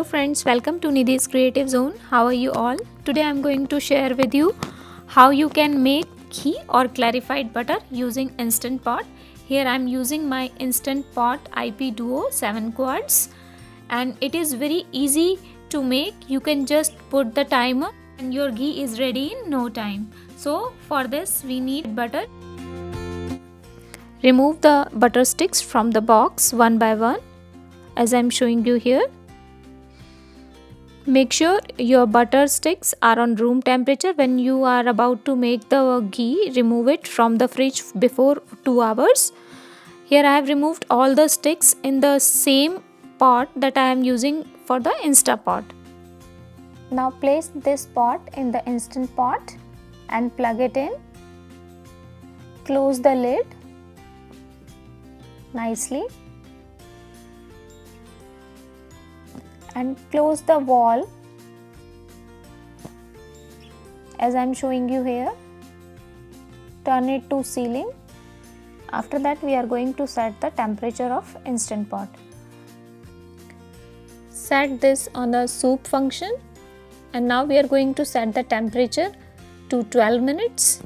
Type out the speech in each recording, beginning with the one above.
Hello friends, welcome to Nidhi's Creative Zone. How are you all? Today I am going to share with you how you can make ghee or clarified butter using Instant Pot. Here I am using my Instant Pot IP Duo 7 quarts and it is very easy to make. You can just put the timer and your ghee is ready in no time. So for this we need butter. Remove the butter sticks from the box one by one as I am showing you here. Make sure your butter sticks are on room temperature when you are about to make the ghee. Remove it from the fridge before 2 hours. Here I have removed all the sticks in the same pot that I am using for the Instant Pot. Now place this pot in the Instant Pot and plug it in. Close the lid nicely and close the wall as I am showing you here. Turn it to ceiling. After that we are going to set the temperature of Instant Pot. Set this on the soup function and now we are going to set the temperature to 12 minutes.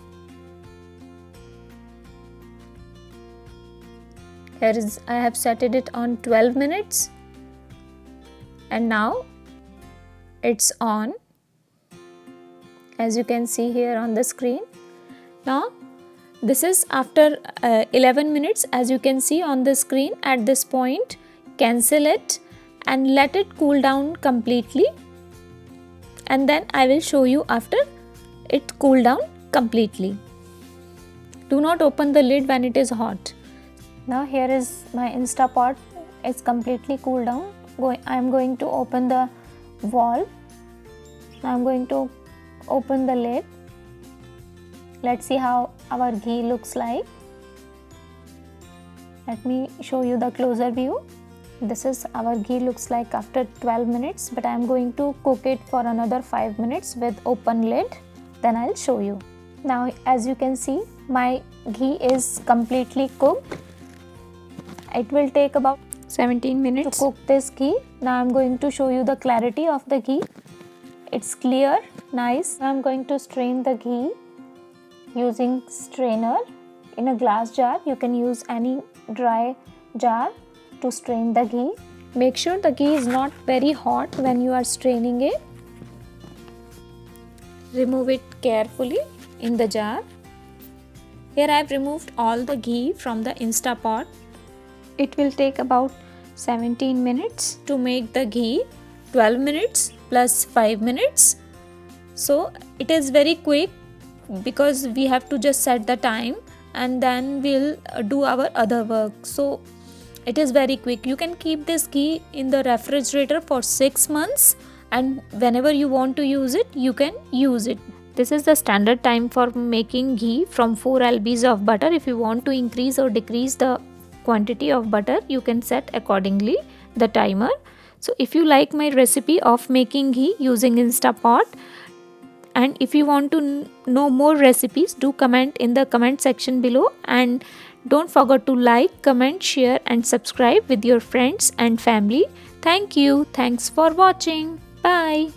I have set it on 12 minutes. And now it's on, as you can see here on the screen. Now this is after 11 minutes, as you can see on the screen. At this point, cancel it and let it cool down completely, and then I will show you after it cool down completely. Do not open the lid when it is hot. Now here is my Instant Pot. It's completely cooled down. I am going to open the valve. Now I am going to open the lid. Let's see how our ghee looks like. Let me show you the closer view. This is our ghee looks like after 12 minutes, but I am going to cook it for another 5 minutes with open lid. Then I'll show you. Now as you can see, my ghee is completely cooked. It will take about 17 minutes to cook this ghee. Now I am going to show you the clarity of the ghee. It's clear, nice. Now I am going to strain the ghee using strainer in a glass jar. You can use any dry jar to strain the ghee. Make sure the ghee is not very hot when you are straining it. Remove it carefully in the jar. Here I have removed all the ghee from the Instant Pot. It will take about 17 minutes to make the ghee, 12 minutes plus 5 minutes. So it is very quick because we have to just set the time and then we'll do our other work. So it is very quick. You can keep this ghee in the refrigerator for 6 months and whenever you want to use it, you can use it. This is the standard time for making ghee from 4 lbs of butter. If you want to increase or decrease the quantity of butter, you can set accordingly the timer. So if you like my recipe of making ghee using Instant Pot, and if you want to know more recipes, do comment in the comment section below, and don't forget to like, comment, share and subscribe with your friends and family. Thank you. Thanks for watching. Bye.